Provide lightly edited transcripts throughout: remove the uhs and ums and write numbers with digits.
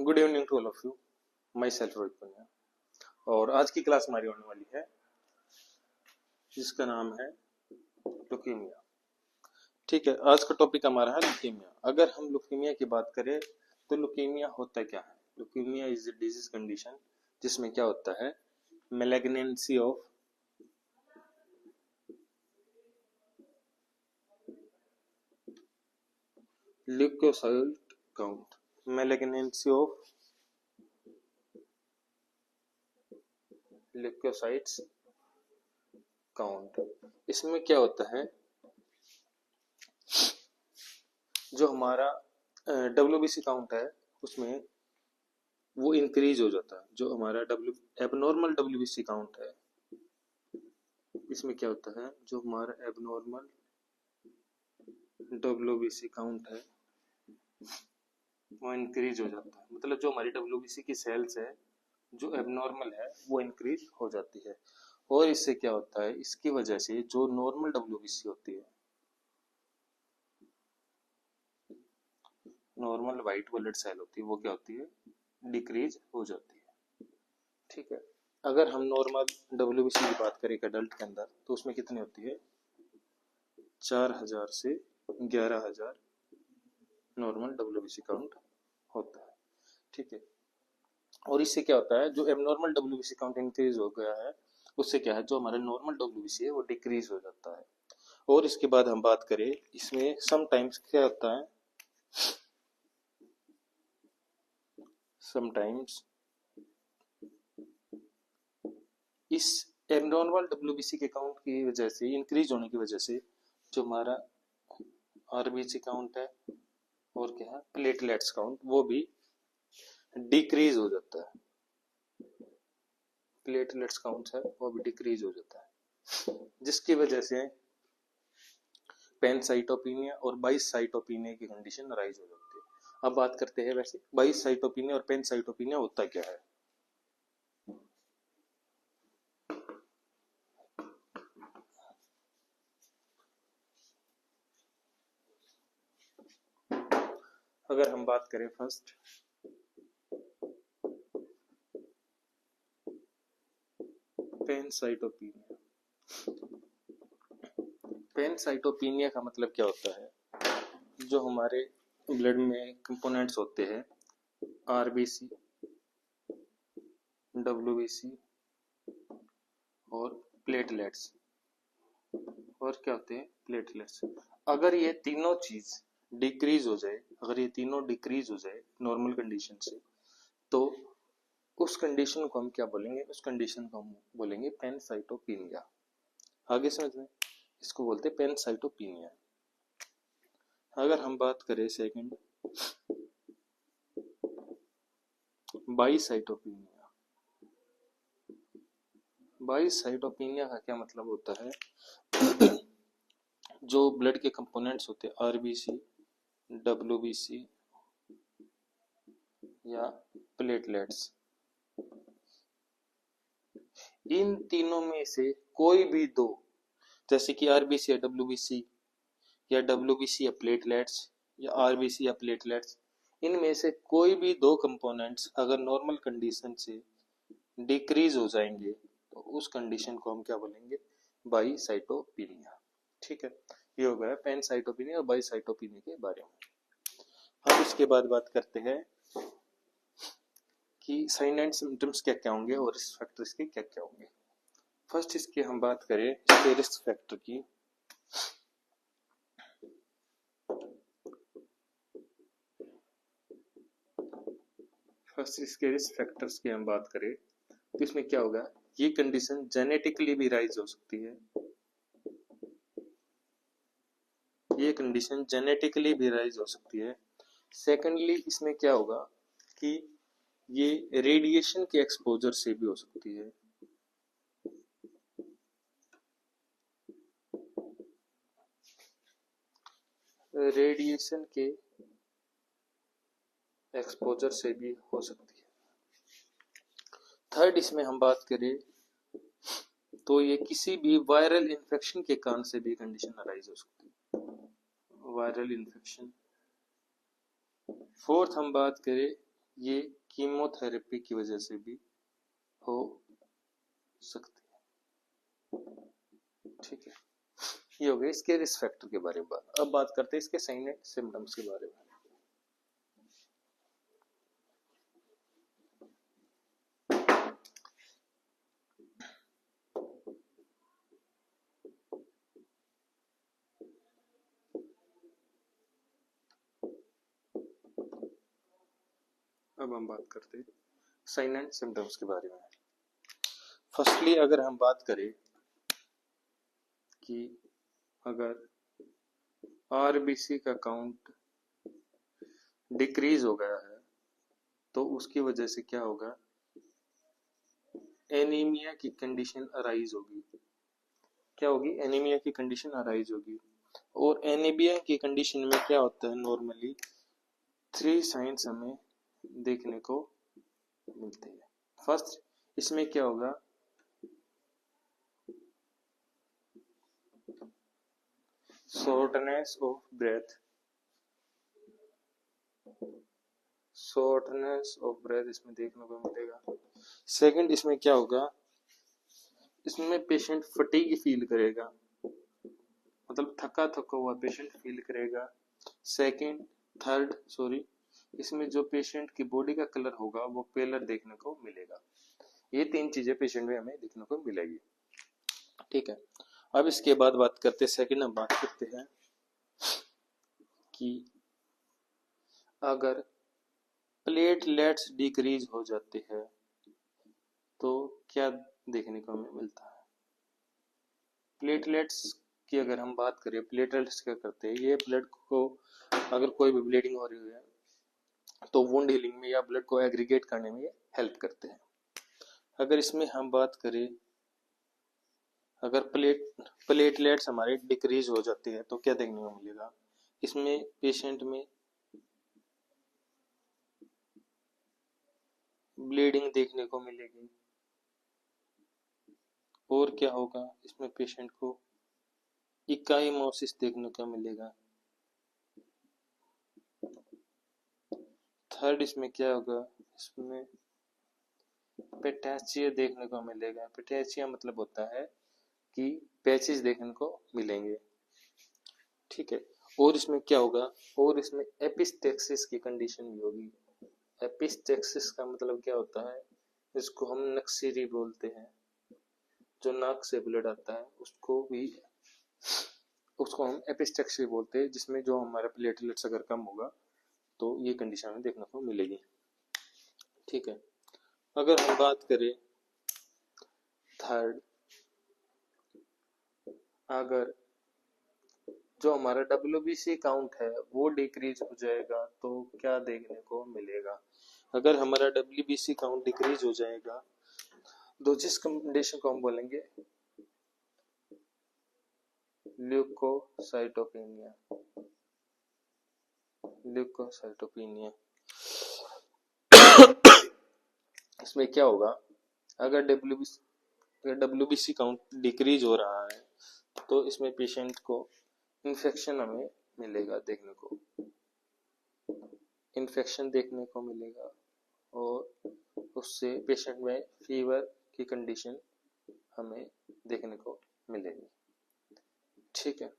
Good evening to all of you. Myself Rohit Punia. और आज की क्लास हमारी होने वाली है जिसका नाम है लुकीमिया। ठीक है, आज का टॉपिक हमारा है लुकीमिया। अगर हम लुकीमिया की बात करें तो लुकीमिया होता क्या है? Leukaemia is a disease condition जिसमें क्या होता है, malignancy of leucocyte count, malignancy of leucocytes count. इसमें क्या होता है, जो हमारा WBC काउंट है उसमें वो इंक्रीज हो जाता है। जो हमारा एबनॉर्मल WBC काउंट है, इसमें क्या होता है, जो हमारा एबनॉर्मल WBC काउंट है वो इंक्रीज हो जाता है। मतलब जो हमारी WBC की सेल्स है जो एबनॉर्मल है वो इंक्रीज हो जाती है। और इससे क्या होता है, इसकी वजह से जो नॉर्मल WBC होती है, नॉर्मल वाइट ब्लड सेल होती है, वो क्या होती है, डिक्रीज हो जाती है। ठीक है, अगर हम नॉर्मल WBC की बात करें एक एडल्ट के अंदर तो उसमें कितनी होती है, 4000 से 11000 नॉर्मल WBC काउंट होता है। ठीक है, और इससे क्या होता है, जो एबनॉर्मल WBC काउंट इंक्रीज हो गया है उससे क्या है, जो हमारा नॉर्मल WBC है वो डिक्रीज हो जाता है। और इसके बाद हम बात करें इसमें समटाइम्स क्या होता है, समटाइम्स इस एबनॉर्मल WBC के काउंट की वजह से, इंक्रीज होने की वजह से, जो हमारा RBC काउंट है और क्या है प्लेटलेट्स काउंट, वो भी डिक्रीज हो जाता है। प्लेटलेट्स काउंट है वो भी डिक्रीज हो जाता है, जिसकी वजह से पैनसाइटोपिनिया और बाइसाइटोपिनिया की कंडीशन राइज हो जाती है। अब बात करते हैं वैसे बाइसाइटोपिनिया और पैनसाइटोपिनिया होता क्या है। अगर हम बात करें फर्स्ट पैनसाइटोपिनिया, पैनसाइटोपिनिया का मतलब क्या होता है, जो हमारे ब्लड में कंपोनेंट्स होते हैं RBC, WBC और प्लेटलेट्स, और क्या होते हैं प्लेटलेट्स। अगर ये तीनों चीज डिक्रीज हो जाए, अगर ये तीनों डिक्रीज हो जाए नॉर्मल कंडीशन से, तो उस कंडीशन को हम क्या बोलेंगे, उस कंडीशन को हम बोलेंगे पैनसाइटोपिनिया। आगे समझ में, इसको बोलते हैं पैनसाइटोपिनिया। अगर हम बात करें सेकंड बाइसाइटोपिनिया, बाइसाइटोपिनिया का क्या मतलब होता है, जो ब्लड के कंपोनेंट्स होते हैं RBC, WBC या प्लेटलेट्स, इन तीनों में से कोई भी दो, जैसे कि RBC या WBC या WBC या प्लेटलेट्स या RBC या प्लेटलेट्स, इनमें से कोई भी दो कंपोनेंट्स अगर नॉर्मल कंडीशन से डिक्रीज हो जाएंगे तो उस कंडीशन को हम क्या बोलेंगे, बाइसाइटोपिनिया। ठीक है, ये हो गया पैनसाइटोपिनिया और बाइसाइटोपिनिया के बारे में। अब इसके बाद बात करते हैं कि साइन एंड सिम्टम्स क्या क्या होंगे और रिस्क फैक्टर्स के क्या क्या होंगे। फर्स्ट इसकी हम बात करें इसके रिस्क फैक्टर की, फर्स्ट इसके रिस्क फैक्टर्स की हम बात करें तो इसमें क्या होगा, ये कंडीशन जेनेटिकली भी राइज हो सकती है, ये कंडीशन जेनेटिकली भी राइज हो सकती है। सेकेंडली इसमें क्या होगा कि ये रेडिएशन के एक्सपोजर से भी हो सकती है, रेडिएशन के एक्सपोजर से भी हो सकती है। थर्ड इसमें हम बात करें तो ये किसी भी वायरल इन्फेक्शन के कारण से भी कंडीशन अराइज हो सकती है, वायरल इन्फेक्शन। फोर्थ हम बात करें ये कीमोथेरेपी की वजह से भी हो सकती है। ठीक है, ये हो गया इसके रिस्क फैक्टर के बारे में बात। अब बात करते हैं इसके साइन एंड सिम्टम्स के बारे में। अब हम बात करते हैं साइन एंड सिम्टम्स के बारे में। फर्स्टली अगर हम बात करें कि अगर आरबीसी का काउंट डिक्रीज हो गया है तो उसकी वजह से क्या होगा, एनीमिया की कंडीशन अराइज होगी। क्या होगी, एनीमिया की कंडीशन अराइज होगी। और एनीमिया की कंडीशन में क्या होता है, नॉर्मली 3 साइंस हमें देखने को मिलते हैं। फर्स्ट, इसमें क्या होगा, shortness of breath, shortness of breath इसमें देखने को मिलेगा। सेकंड, इसमें क्या होगा, इसमें पेशेंट फटीग फील करेगा, मतलब थका थका हुआ पेशेंट फील करेगा। सेकंड, थर्ड सॉरी, इसमें जो पेशेंट की बॉडी का कलर होगा वो पेलर देखने को मिलेगा। ये 3 चीजें पेशेंट में हमें देखने को मिलेगी। ठीक है, अब इसके बाद बात करते हैं, सेकंड हम बात करते हैं कि अगर प्लेटलेट्स डिक्रीज हो जाते हैं तो क्या देखने को हमें मिलता है। प्लेटलेट्स की अगर हम बात करें, प्लेटलेट्स क्या करते हैं, ये ब्लड को, अगर कोई भी ब्लीडिंग हो रही है तो वुंड हीलिंग में या ब्लड को एग्रीगेट करने में हेल्प करते हैं। अगर इसमें हम बात करें, अगर प्लेटलेट्स हमारे डिक्रीज हो जाते हैं तो क्या देखने को मिलेगा, इसमें पेशेंट में ब्लीडिंग देखने को मिलेगी। और क्या होगा, इसमें पेशेंट को इकाइमोसिस देखने को मिलेगा। थर्ड, इसमें क्या होगा, इसमें पेटेचिया देखने को मिलेगा। पेटेचिया मतलब होता है कि पैचेस देखने को मिलेंगे। ठीक है, और इसमें क्या होगा, और इसमें एपिस्टेक्सिस की कंडीशन भी होगी। एपिस्टेक्सिस का मतलब क्या होता है, इसको हम नक्सीरी बोलते हैं, जो नाक से ब्लड आता है उसको हम एपिस्टेक्सिस बोलते हैं, जिसमें जो हमारा प्लेटलेट्स अगर कम होगा तो ये कंडीशन हमें देखने को मिलेगी। ठीक है, अगर हम बात करें थर्ड, अगर जो हमारा WBC काउंट है वो डिक्रीज हो जाएगा तो क्या देखने को मिलेगा। अगर हमारा WBC काउंट डिक्रीज हो जाएगा तो जिस कंडीशन को हम बोलेंगे ल्यूकोसाइटोपेनिया, ल्यूकोसाइटोपेनिया। इसमें क्या होगा, अगर WBC काउंट डिक्रीज हो रहा है तो इसमें पेशेंट को इन्फेक्शन हमें मिलेगा, देखने को इन्फेक्शन देखने को मिलेगा, और उससे पेशेंट में फीवर की कंडीशन हमें देखने को मिलेगी। ठीक है,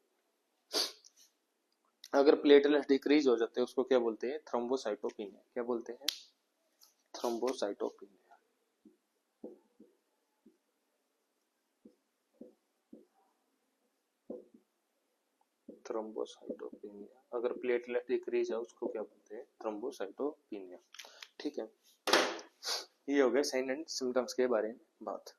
अगर प्लेटलेट डिक्रीज हो जाते हैं उसको क्या बोलते हैं, थ्रोम्बोसाइटोपेनिया। क्या बोलते हैं, थ्रोम्बोसाइटोपेनिया। थ्रोम्बोसाइटोपेनिया, अगर प्लेटलेट डिक्रीज है उसको क्या बोलते हैं, थ्रोम्बोसाइटोपेनिया। ठीक है, ये हो गया साइन एंड सिम्टम्स के बारे में बात।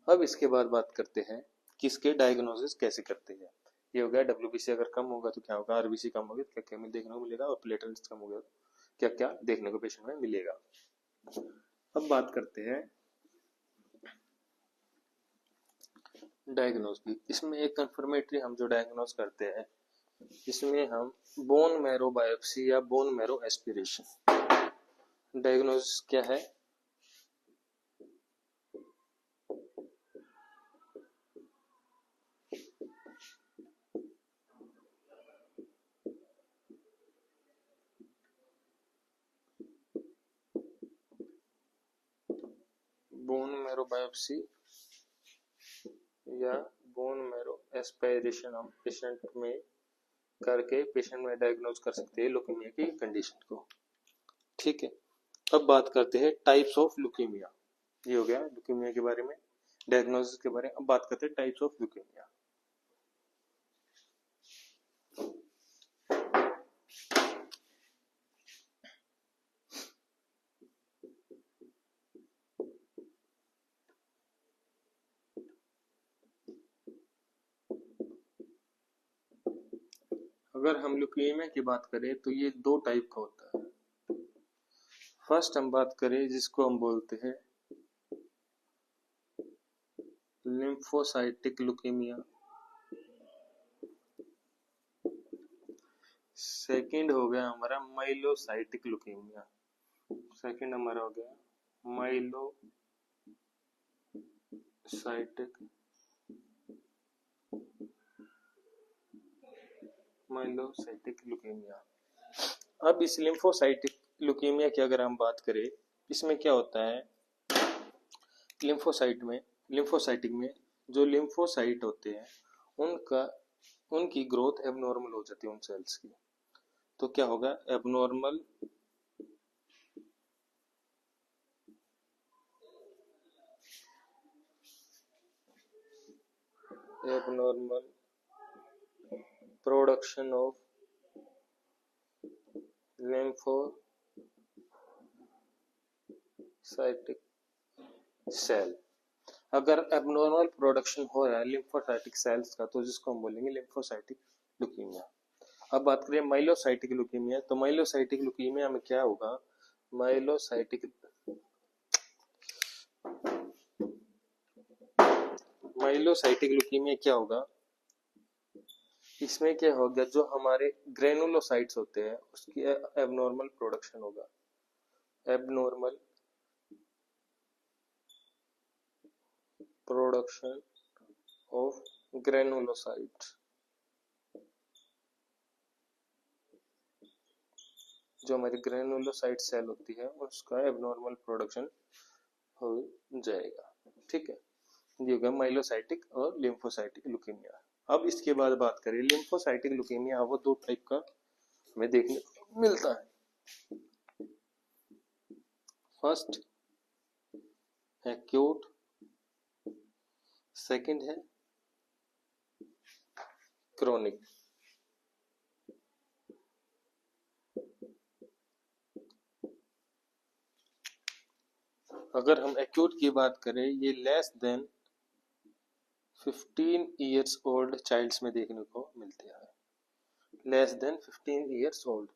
अब इसके बाद बात करते हैं कि इसके डायग्नोसिस कैसे करते हैं। ये हो गया WBC अगर कम होगा तो क्या होगा, RBC कम होगी तो क्या क्या देखने को मिलेगा, और प्लेटलेट्स कम हो गया तो क्या क्या देखने को पेशेंट में मिलेगा। अब बात करते हैं डायग्नोसिस। इसमें एक कंफर्मेटरी हम जो डायग्नोस करते हैं, इसमें हम बोन मैरो बायोप्सी या बोन मैरो एस्पिरेशन। डायग्नोसिस क्या है, मैरो बायोप्सी या बोन मैरो एस्पिरेशन हम पेशेंट में करके पेशेंट में डायग्नोज कर सकते हैं लुकेमिया की कंडीशन को। ठीक है, अब बात करते हैं टाइप्स ऑफ लुकेमिया। ये हो गया लुकेमिया के बारे में, डायग्नोसिस के बारे में। अब बात करते हैं टाइप्स ऑफ लुकेमिया। अगर हम लुकेमिया की बात करें तो ये दो टाइप का होता है। फर्स्ट हम बात करें जिसको हम बोलते हैं लिम्फोसाइटिक लुकेमिया। सेकंड हो गया हमारा माइलोसाइटिक लुकेमिया। सेकंड हमारा हो गया माइलोसाइटिक लुकेमिया। अब इस लिम्फोसाइटिक लुकेमिया की अगर हम बात करें, इसमें क्या होता है, लिम्फोसाइटिक में जो लिम्फोसाइट होते हैं उनकी ग्रोथ एबनॉर्मल हो जाती है उन सेल्स की। तो क्या होगा, abnormal production of lymphocytic cell. अगर एबनॉर्मल प्रोडक्शन हो रहा है लिम्फोसाइटिक सेल्स का तो जिसको हम बोलेंगे लिम्फोसाइटिक लुकीमिया। अब बात करें माइलोसाइटिक लुकीमिया, तो माइलोसाइटिक लुकीमिया में क्या होगा, माइलोसाइटिक लुकीमिया क्या होगा, इसमें क्या होगा, जो हमारे ग्रेनुलोसाइट्स होते हैं उसकी एबनॉर्मल प्रोडक्शन होगा। एबनॉर्मल प्रोडक्शन ऑफ ग्रेनुलोसाइट्स, जो हमारी ग्रेनुलोसाइट सेल होती है उसका एबनॉर्मल प्रोडक्शन हो जाएगा। ठीक है, ये होगा माइलोसाइटिक और लिम्फोसाइटिक लुकीमिया। अब इसके बाद बात करें लिम्फोसाइटिक लुकीमिया, वो दो टाइप का हमें देखने को मिलता है। फर्स्ट एक्यूट, सेकंड है क्रोनिक। अगर हम एक्यूट की बात करें, ये less than 15 years old childs में देखने को मिलती है, less than 15 years old.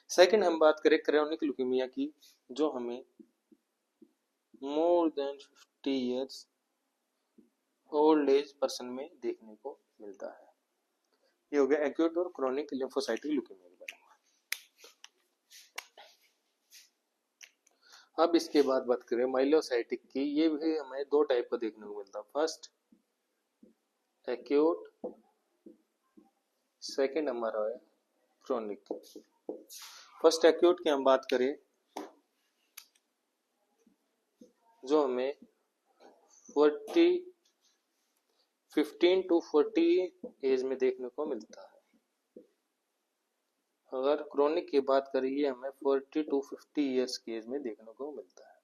Second हम बात करें क्रोनिक लुकीमिया की, जो हमें more than 50 years old age person में देखने को मिलता है। ये हो गया एक्यूट और क्रोनिक लिम्फोसाइटिक लुकीमिया के बारे में। अब इसके बाद बात करें माइलोसाइटिक की, ये भी हमें दो टाइप का देखने को मिलता है। फर्स्ट एक्यूट, सेकंड हमारा है क्रोनिक। फर्स्ट एक्यूट की हम बात करें, जो हमें 15 to 40 एज में देखने को मिलता है। अगर क्रोनिक की बात करिए हमें 40 to 50 इयर्स की एज में देखने को मिलता है।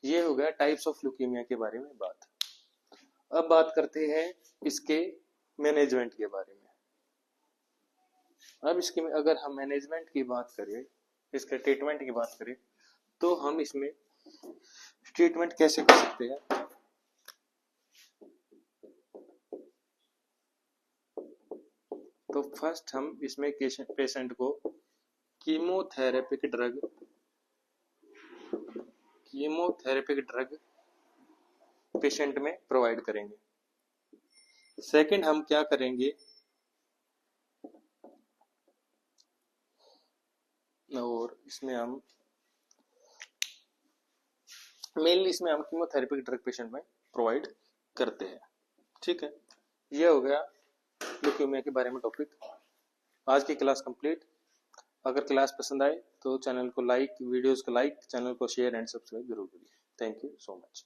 ये हो गया टाइप्स ऑफ लुकीमिया के बारे में बात। अब बात करते हैं इसके मैनेजमेंट के बारे में। अब इसके अगर हम मैनेजमेंट की बात करें, इसके ट्रीटमेंट की बात करें, तो हम इसमें ट्रीटमेंट कैसे कर सकते हैं। तो फर्स्ट हम इसमें पेशेंट को कीमोथेरेपिक ड्रग पेशेंट में प्रोवाइड करेंगे। सेकंड हम क्या करेंगे, और इसमें हम मेनली हम कीमोथेरेपिक ड्रग पेशेंट में प्रोवाइड करते हैं। ठीक है, ये हो गया लुकीमिया के बारे में टॉपिक। आज की क्लास कंप्लीट। अगर क्लास पसंद आए तो चैनल को लाइक, वीडियोस को लाइक, चैनल को शेयर एंड सब्सक्राइब जरूर करिए। Thank you so much.